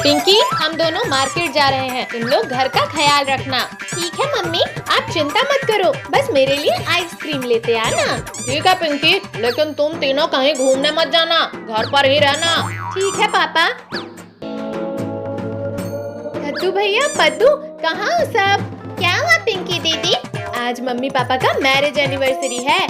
पिंकी, हम दोनों मार्केट जा रहे हैं, तुम लोग घर का ख्याल रखना। ठीक है मम्मी, आप चिंता मत करो, बस मेरे लिए आइसक्रीम लेते आना। ठीक है पिंकी, लेकिन तुम तीनों कहीं घूमने मत जाना, घर पर ही रहना। ठीक है पापा। कद्दू भैया, पद्दू, कहाँ हो सब? क्या हुआ पिंकी दीदी? आज मम्मी पापा का मैरिज एनिवर्सरी है।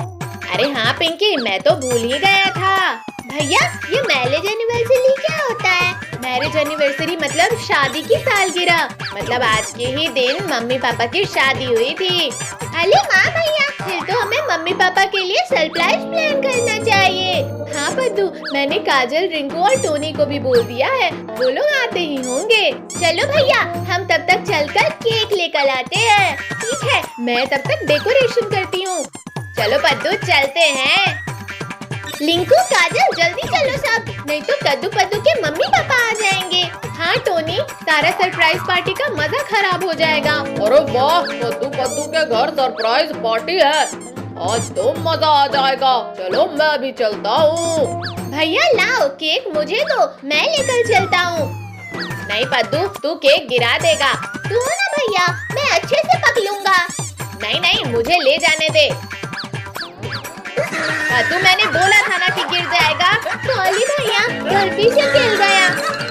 अरे हाँ पिंकी, मैं तो भूल ही गया था। भैया, ये मैरिज एनिवर्सरी क्या होता है? मैरिज एनिवर्सरी मतलब शादी की सालगिरह। मतलब आज के ही दिन मम्मी पापा की शादी हुई थी। अरे वाह भैया, फिर तो हमें मम्मी पापा के लिए सरप्राइज प्लान करना चाहिए। हाँ पद्दू, मैंने काजल, रिंकू और टोनी को भी बोल दिया है, वो लोग आते ही होंगे। चलो भैया, हम तब तक चलकर केक लेकर आते हैं। ठीक है, मैं तब तक डेकोरेशन करती हूँ। चलो पद्दू, चलते हैं। लिंकू, काजल, जल्दी चलो सब, नहीं तो कद्दू पद्दू के मम्मी पापा आ जाएंगे। हाँ टोनी, सारा सरप्राइज पार्टी का मजा खराब हो जाएगा। अरे वाह, कद्दू पद्दू के घर सरप्राइज पार्टी है, आज तो मजा आ जाएगा। चलो मैं भी चलता हूँ। भैया लाओ केक, मुझे दो, मैं लेकर चलता हूँ। नहीं पद्दू, तू केक गिरा देगा। तू ना भैया, मैं अच्छे से पकड़ूंगा। नहीं नहीं, मुझे ले जाने दे। पद्दू, मैंने बोला था ना कि गिर जाएगा। सॉरी भैया, गलती से गिर गया।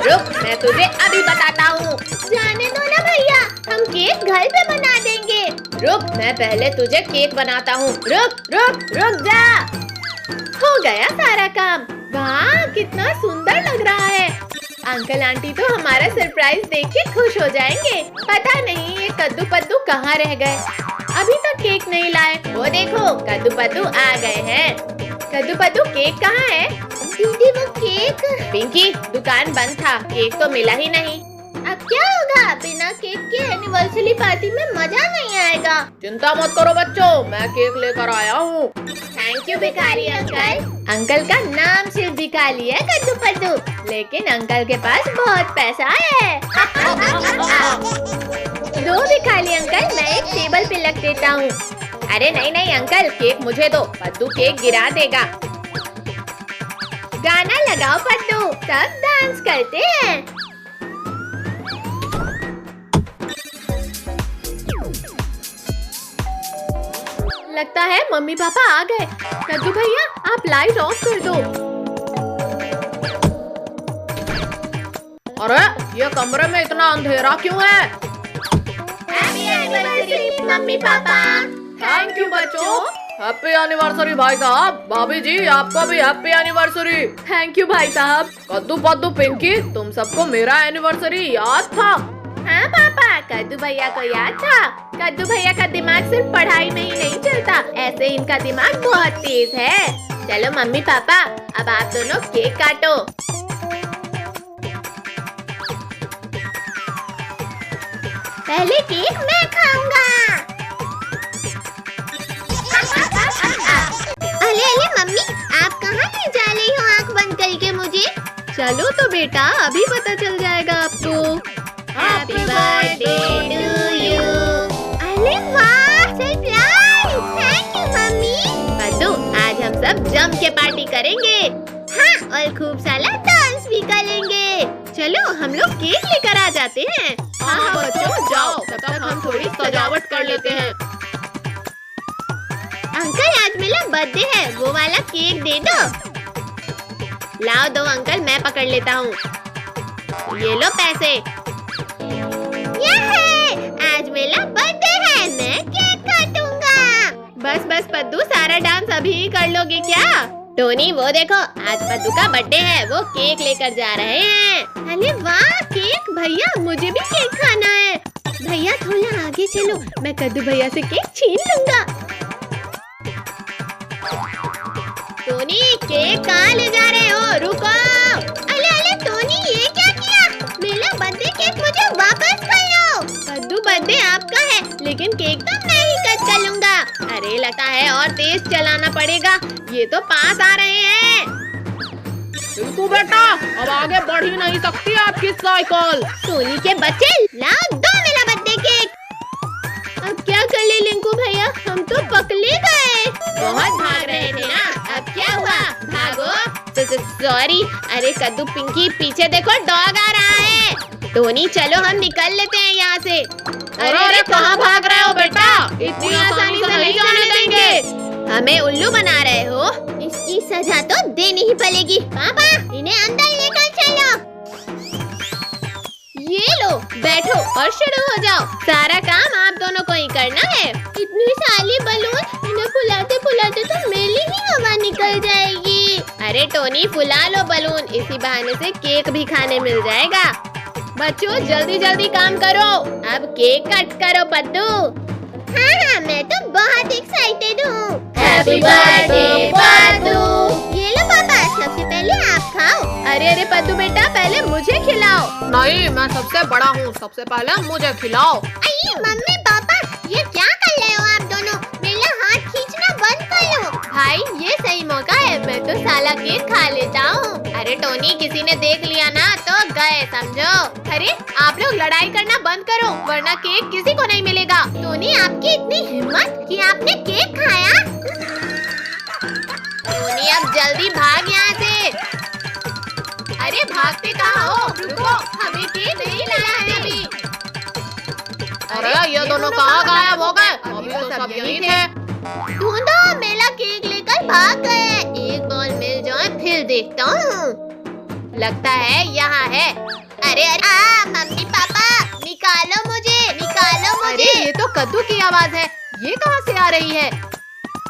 रुक, मैं तुझे अभी बताता हूँ। जाने दो ना भैया, हम केक घर पे बना देंगे। रुक, मैं पहले तुझे केक बनाता हूँ। रुक रुक रुक जा। हो गया सारा काम। वाह, कितना सुंदर लग रहा है। अंकल आंटी तो हमारा सरप्राइज देख के खुश हो जाएंगे। पता नहीं ये कद्दू पद्दू कहाँ रह गए, अभी तक केक नहीं लाए। वो देखो, कद्दू पद्दू आ गए हैं। कद्दू पद्दू, केक कहाँ है? दीदी वो केक। पिंकी, दुकान बंद था, केक तो मिला ही नहीं। अब क्या होगा? बिना केक के एनिवर्सरी पार्टी में मजा नहीं आएगा। चिंता मत करो बच्चों, मैं केक लेकर आया हूँ। थैंक यू भिखारी अंकल। अंकल का नाम सिर्फ भिखारी है कद्दू पद्दू, लेकिन अंकल के पास बहुत पैसा है। दो भिखारी अंकल, मैं एक टेबल पे रख देता हूँ। अरे नहीं नहीं अंकल, केक मुझे दो, पद्दू केक गिरा देगा। गाना लगाओ पद्दू, सब डांस करते हैं। लगता है मम्मी पापा आ गए। कद्दू भैया, आप लाइट ऑफ कर दो। अरे ये कमरे में इतना अंधेरा क्यों है? Happy anniversary mummy papa. Thank you बच्चों। हैप्पी एनिवर्सरी भाई साहब। भाभी जी, आपको भी हैप्पी एनिवर्सरी। थैंक यू भाई साहब। कद्दू पद्दू, पिंकी, तुम सबको मेरा एनिवर्सरी याद था? हाँ पापा, कद्दू भैया को याद था। कद्दू भैया का दिमाग सिर्फ पढ़ाई में ही नहीं चलता, ऐसे इनका दिमाग बहुत तेज है। चलो मम्मी पापा, अब आप दोनों केक काटो। पहले केक मैं खाऊंगा। अरे अरे मम्मी, आप कहाँ ले जा रही हो आँख बंद करके मुझे? चलो तो बेटा, अभी पता चल जाएगा आपको। Happy birthday to you. अरे वाह, surprise! Thank you mummy. Paddu, आज हम सब जम के पार्टी करेंगे। हाँ, और खूब सारा डांस भी करेंगे। चलो हम लोग केक लेकर आ जाते हैं। हाँ बच्चों, जाओ, तब तक हम थोड़ी सजावट कर लेते हैं। अंकल, आज मेरा बर्थडे है, वो वाला केक दे दो। लाओ दो अंकल, मैं पकड़ लेता हूँ। ये लो पैसे। आज मेरा बर्थडे है, मैं केक काटूंगा। बस बस पद्दू, सारा डांस अभी ही कर लोगे क्या? टोनी, वो देखो, आज पद्दू का बर्थडे है, वो केक लेकर जा रहे हैं। अरे वाह, केक! भैया, मुझे भी केक खाना है। भैया थोड़ा आगे चलो, मैं कद्दू भैया से केक छीन लूंगा। टोनी, केक कहाँ ले जा रहे हो? रुको। अरे अरे टोनी, ये क्या किया? मेरा बर्थडे केक मुझे वापस कर लो। कद्दू, बर्थडे आपका है, लेकिन केक तो मैं ही कट कर लूंगा। अरे लगता है और तेज चलाना पड़ेगा, ये तो पास आ रहे हैं। रिंकू बेटा, अब आगे बढ़ ही नहीं सकती आपकी साइकिल। टोनी के बच्चे, लाओ दो मेरा बर्थडे केक। अब क्या कर ले लिंकू भैया, हम तो पकड़े गए। बहुत भाग रहे थे ना, अब क्या हुआ? भागो। सॉरी। अरे कद्दू, पिंकी, पीछे देखो, डॉग आ रहा है। टोनी चलो हम निकल लेते हैं यहाँ से। अरे कहाँ भाग रहे हो बेटा? इतनी आसानी से नहीं जाने देंगे। हमें उल्लू बना रहे हो? इसकी सजा तो देनी ही पड़ेगी। पापा इन्हें अंदर लेकर चलो। ये लो बैठो और शुरू हो जाओ। सारा काम आप दोनों को ही करना है। इतनी सारी बलून, इन्हें फुलाते फुलाते तो मेरी ही हवा निकल जाएगी। अरे टोनी फुला लो बलून, इसी बहाने से केक भी खाने मिल जाएगा। बच्चों जल्दी जल्दी काम करो, अब केक कट करो पद्दू। हाँ मैं तो बहुत एक्साइटेड हूँ। Happy birthday Paddu. ये लो पापा, सबसे पहले आप खाओ। अरे पद्दू बेटा पहले मुझे खिलाओ। नहीं मैं सबसे बड़ा हूँ, सबसे पहले मुझे खिलाओ। अरे मम्मी पापा ये क्या कर रहे हो आप दोनों? मेरा हाथ खींचना बंद कर लो। भाई ये सही मौका है, मैं तो साला केक खा लेता हूँ। अरे टोनी किसी ने देख लिया ना तो गए समझो। अरे आप लोग लड़ाई करना बंद करो वरना केक किसी को नहीं मिलेगा। टोनी आपकी इतनी हिम्मत कि आपने केक खाया? टोनी अब जल्दी भाग यहाँ से। अरे भागते कहाँ हो? रुको हमें केक नहीं लाना है अभी। अरे ये दोनों कहाँ गायब हो गए? अभी तो सब यहीं थे। ढूंढो, मेरा केक लेकर भाग गए। एक बॉल मिल जाए फिर देखता हूँ। लगता है यहाँ है। अरे मम्मी पापा निकालो मुझे, निकालो मुझे। अरे ये तो कद्दू की आवाज है, ये कहाँ से आ रही है?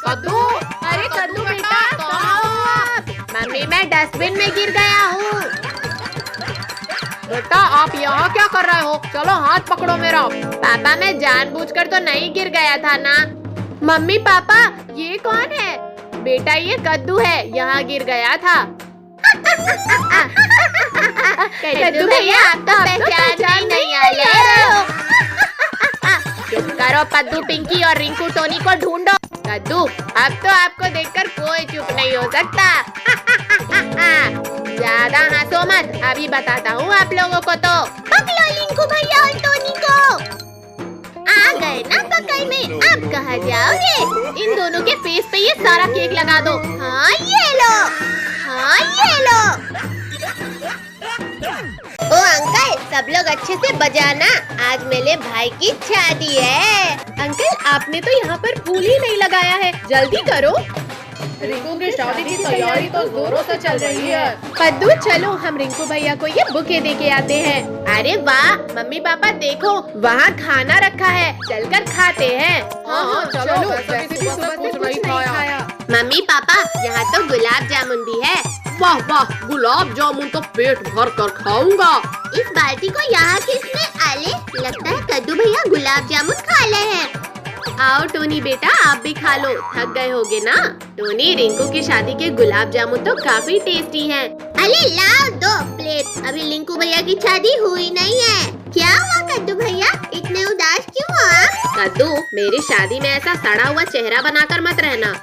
कद्दू, अरे कद्दू बेटा कहाँ हो आप? मम्मी मैं डस्टबिन में गिर गया हूँ। बेटा आप यहाँ क्या कर रहे हो? चलो हाथ पकड़ो मेरा। पापा मैं जानबूझकर तो नहीं गिर गया था ना। मम्मी पापा ये कौन है? बेटा ये कद्दू है, यहाँ गिर गया था। कद्दू भैया आप तो पहचान नहीं आए। चुप करो पद्दू, पिंकी और रिंकू टोनी को ढूंढो। कद्दू अब तो आपको देखकर कोई चुप नहीं हो सकता। ज्यादा हंसो मत, अभी बताता हूँ आप लोगों को। तो पकड़ो रिंकू भैया और टोनी को। आ गए ना पकड़ में, अब कहाँ जाओगे? इन दोनों के फेस पे ये सारा केक लगा दो। हाँ ये लो, हाँ ये लो। ओ अंकल सब लोग अच्छे से बजाना, आज मेरे भाई की शादी है। अंकल आपने तो यहाँ पर फूल ही नहीं लगाया है, जल्दी करो। रिंकू की शादी की तैयारी तो जोरों से चल रही है। पद्दू चलो हम रिंकू भैया को ये बुके दे के आते हैं। अरे वाह मम्मी पापा देखो वहाँ खाना रखा है, चलकर खाते हैं। हाँ चलो, वैसे भी सुबह से कुछ नहीं खाया। मम्मी पापा यहाँ तो गुलाब जामुन भी है। वाह वाह, गुलाब जामुन तो पेट भर कर खाऊंगा। इस बाल्टी को यहाँ किसने आले? लगता है कद्दू भैया गुलाब जामुन खा ले हैं। आओ टोनी बेटा आप भी खा लो, थक गए होगे ना। टोनी रिंकू की शादी के गुलाब जामुन तो काफी टेस्टी हैं। अरे लाओ 2 प्लेट, अभी रिंकू भैया की शादी हुई नहीं है। क्या हुआ कद्दू भैया, इतने उदास क्यों हो आप? कद्दू मेरी शादी में ऐसा सड़ा हुआ चेहरा बनाकर मत रहना।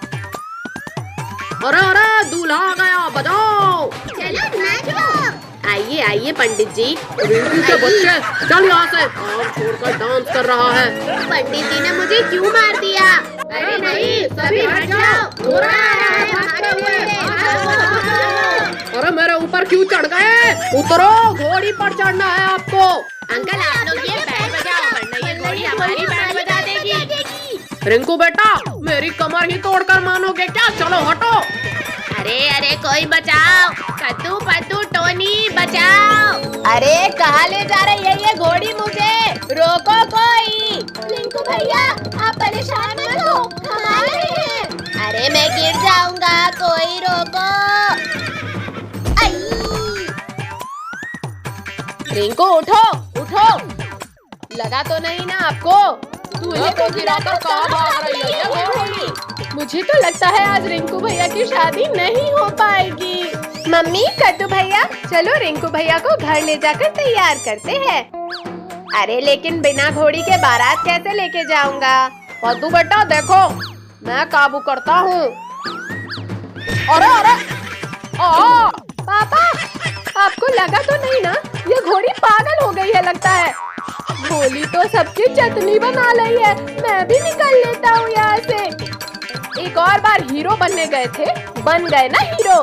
अरे अरे दूल्हा आ गया, बजाओ। चलो नाचो। आइए आइए पंडित जी। रिंकू के बच्चे चल यहाँ से, काम छोड़कर डांस कर रहा है। पंडित जी ने मुझे क्यों मार दिया? अरे नहीं सभी हट जाओ, बुरा आ रहा है, भागते हुए। अरे मेरे ऊपर क्यों चढ़ गए? उतरो, घोड़ी पर चढ़ना है आपको। अंकल आप लोग ये बैंड बजाओ वरना ये घोड़ी हमारी बैंड बजा देगी। रिंकू बेटा मेरी कमर ही तोड़कर मानोगे क्या? चलो हटो। अरे कोई बचाओ, कद्दू पद्दू टोनी बचाओ। अरे कहाँ ले जा रही है ये घोड़ी मुझे? रोको कोई। रिंकू भैया आप परेशान मत हो, हम आ रहे हैं। अरे मैं गिर जाऊंगा, कोई रोको। रिंकू उठो उठो, लगा तो नहीं ना आपको? दूल्हे को गिराकर कहाँ भाग रही है ये घोड़ी? मुझे तो लगता है आज रिंकू भैया की शादी नहीं हो पाएगी। मम्मी कद्दू भैया चलो रिंकू भैया को घर ले जाकर तैयार करते हैं। अरे लेकिन बिना घोड़ी के बारात कैसे लेके जाऊंगा? कद्दू बेटा देखो मैं काबू करता हूँ। अरे अरे पापा आपको लगा तो नहीं ना ये घोड़ी पागल हो गई है लगता है। भोली तो सबकी चटनी बना ली है, मैं भी निकल लेता हूँ यहाँ से। एक और बार हीरो बनने गए थे, बन गए ना हीरो।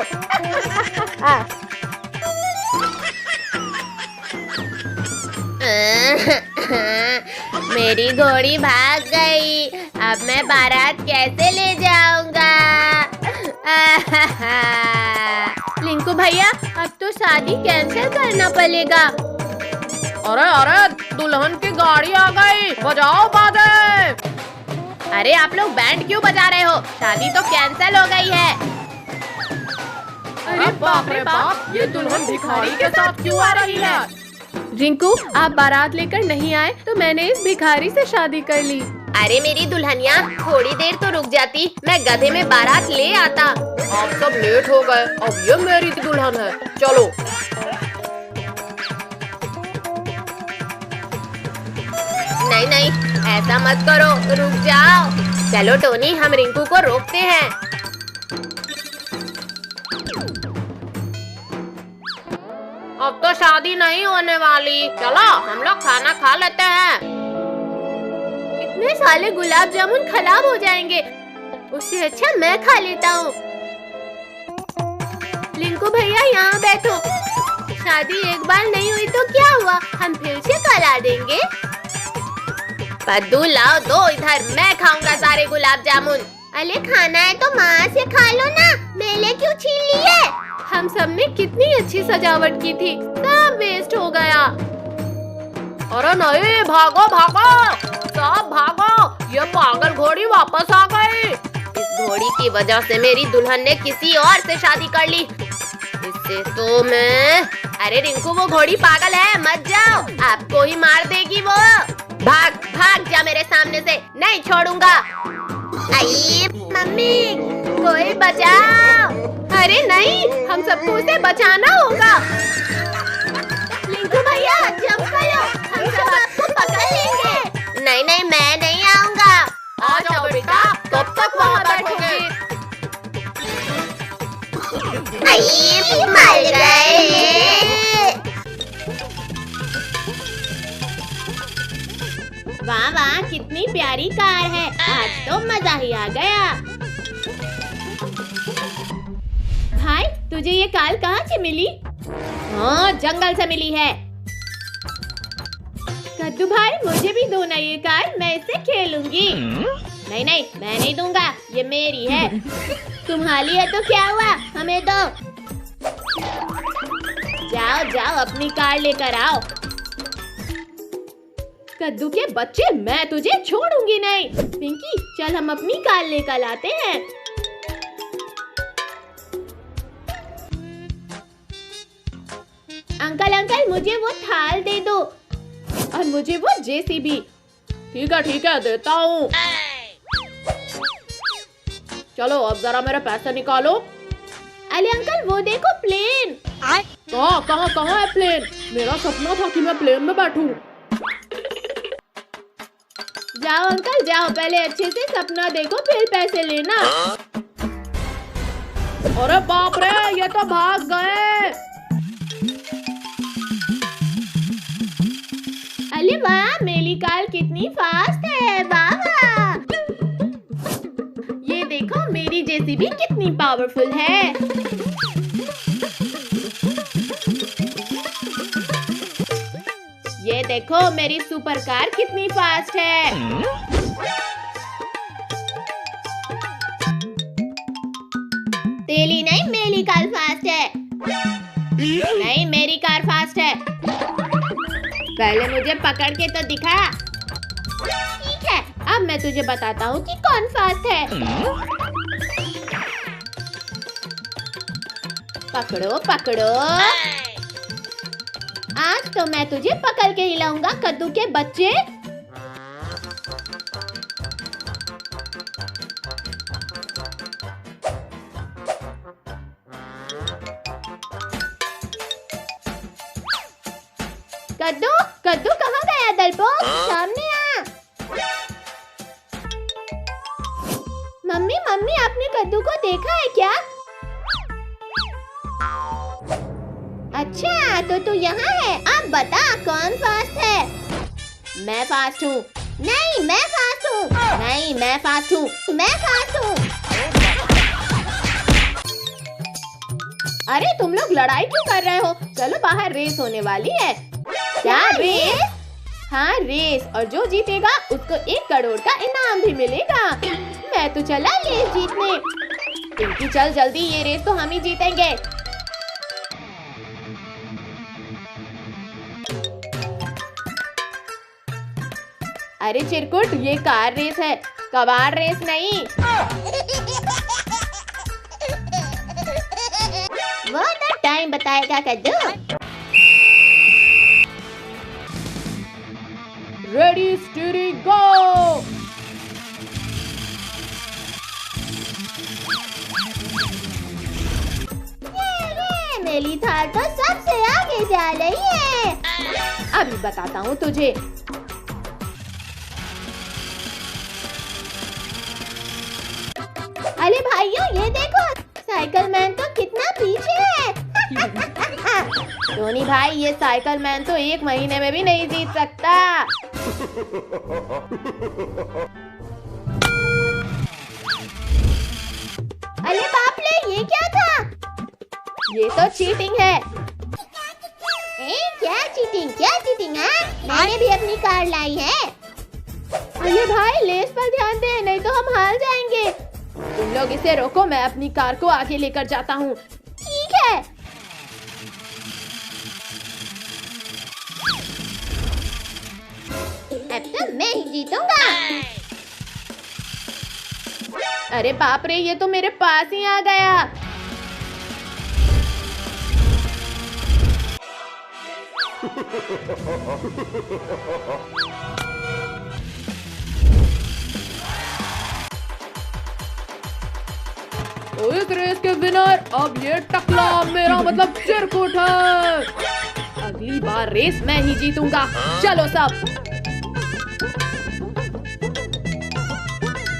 मेरी घोड़ी भाग गई। अब मैं बारात कैसे ले जाऊंगा? लिंकू भैया, अब तो शादी कैंसिल करना पड़ेगा। अरे अरे, दुल्हन की गाड़ी आ गई, बजाओ बाजे। अरे आप लोग बैंड क्यों बजा रहे हो? शादी तो कैंसिल हो गई है। अरे बाप रे बाप, ये दुल्हन भिखारी के साथ क्यों आ रही है? रिंकू, आप बारात लेकर नहीं आए तो मैंने इस भिखारी से शादी कर ली। अरे मेरी दुल्हनिया, थोड़ी देर तो रुक जाती, मैं गधे में बारात ले आता। आप सब लेट हो गए, अब ये मेरी दुल्हन है, चलो। नहीं नहीं, ऐसा मत करो, रुक जाओ। चलो टोनी, हम रिंकू को रोकते हैं। अब तो शादी नहीं होने वाली, चलो हम लोग खाना खा लेते हैं। इतने साले गुलाब जामुन खराब हो जाएंगे, उससे अच्छा मैं खा लेता हूँ। लिंकू भैया यहाँ बैठो। शादी एक बार नहीं हुई तो क्या हुआ, हम फिर से करा देंगे। पद्दू लाओ दो इधर, मैं खाऊंगा सारे गुलाब जामुन। अरे खाना है तो माँ से खा लो ना, मेले क्यों छीन ली है? हम सब ने कितनी अच्छी सजावट की थी, सब वेस्ट हो गया। अरे नहीं, भागो भागो, सब भागो, ये पागल घोड़ी वापस आ गई। इस घोड़ी की वजह से मेरी दुल्हन ने किसी और से शादी कर ली। इससे तो मैं... अरे रिंकू, वो घोड़ी पागल है, मत जाओ, आपको ही मार देगी वो। भाग भाग जा मेरे सामने से, नहीं छोड़ूंगा। आई मम्मी, कोई बचाओ। अरे नहीं, हम सबको उसे बचाना होगा। लिंकू भैया जंप करो, हम सब आपको पकड़ लेंगे। नहीं नहीं, मैं नहीं आऊंगा। आ जाओ बेटा, कब तक वहाँ बैठोगे? आई मर गए। वाह वाह, कितनी प्यारी कार है, आज तो मजा ही आ गया। भाई, तुझे ये कार कहाँ से मिली? हाँ, जंगल से मिली है। कद्दू भाई, मुझे भी दो ना ये कार, मैं इससे खेलूंगी। नहीं नहीं, मैं नहीं दूंगा, ये मेरी है। तुम्हारी है तो क्या हुआ, हमें दो। जाओ जाओ, अपनी कार लेकर आओ। कद्दू के बच्चे, मैं तुझे छोड़ूंगी नहीं। पिंकी, चल हम अपनी कार लेकर आते हैं। अंकल अंकल, मुझे वो थाल दे दो। और मुझे वो जेसीबी। ठीक है, देता हूँ। चलो अब जरा मेरे पैसे निकालो। अरे अंकल, वो देखो प्लेन। कहाँ है प्लेन? मेरा सपना था कि मैं प्लेन में बैठूं। जाओ अंकल जाओ, पहले अच्छे से सपना देखो, फिर पैसे लेना। अरे बाप रे, ये तो भाग गए। अरे वाह, मेरी कार कितनी फास्ट है, वाह वाह। ये देखो, मेरी जेसीबी कितनी पावरफुल है। ये देखो, मेरी सुपर कार कितनी फास्ट है। तेरी नहीं, मेरी कार फास्ट है। नहीं, मेरी कार फास्ट है। पहले मुझे पकड़ के तो दिखा। ठीक है, अब मैं तुझे बताता हूँ कि कौन फास्ट है। पकड़ो पकड़ो, आज तो मैं तुझे पकड़ के हिलाऊंगा कद्दू के बच्चे। कद्दू कद्दू कहाँ गया दलपोक, सामने आ। मम्मी मम्मी, आपने कद्दू को देखा है क्या? अच्छा, तो तू यहाँ है। अब बता कौन फास्ट है? मैं फास्ट हूँ। नहीं, मैं फास्ट हूँ। नहीं, मैं फास्ट हूँ। मैं फास्ट हूँ। अरे तुम लोग लड़ाई क्यों कर रहे हो? चलो बाहर रेस होने वाली है। क्या रेस? हाँ रेस, और जो जीतेगा उसको 1 करोड़ का इनाम भी मिलेगा। मैं तो चला रेस जीतने। पिंकी चल जल्दी, ये रेस तो हम ही जीतेंगे। अरे चिरकुट, ये कार रेस है, कबाड़ रेस नहीं। वो तो टाइम बताएगा कद्दू। रेडी स्टीयरिंग गो। मेरी थार तो सबसे आगे जा रही है। अभी बताता हूँ तुझे। अरे भाइयों ये देखो, साइकिल मैन तो कितना पीछे है। टोनी भाई, ये साइकिल मैन तो 1 महीने में भी नहीं जीत सकता। अरे बाप रे, ये क्या था? ये तो चीटिंग है। क्या चीटिंग, क्या चीटिंग है? मैंने भी अपनी कार लाई है। अरे भाई, लेस पर ध्यान दे, नहीं तो हम हार जाएंगे। तुम लोग इसे रोको, मैं अपनी कार को आगे लेकर जाता हूँ। ठीक है। अब तो मैं ही जीतूंगा। अरे बाप रे, ये तो मेरे पास ही आ गया। इस रेस के विनर अब ये टकला, मेरा मतलब चिरकुट है। अगली बार रेस मैं ही जीतूंगा। चलो सब।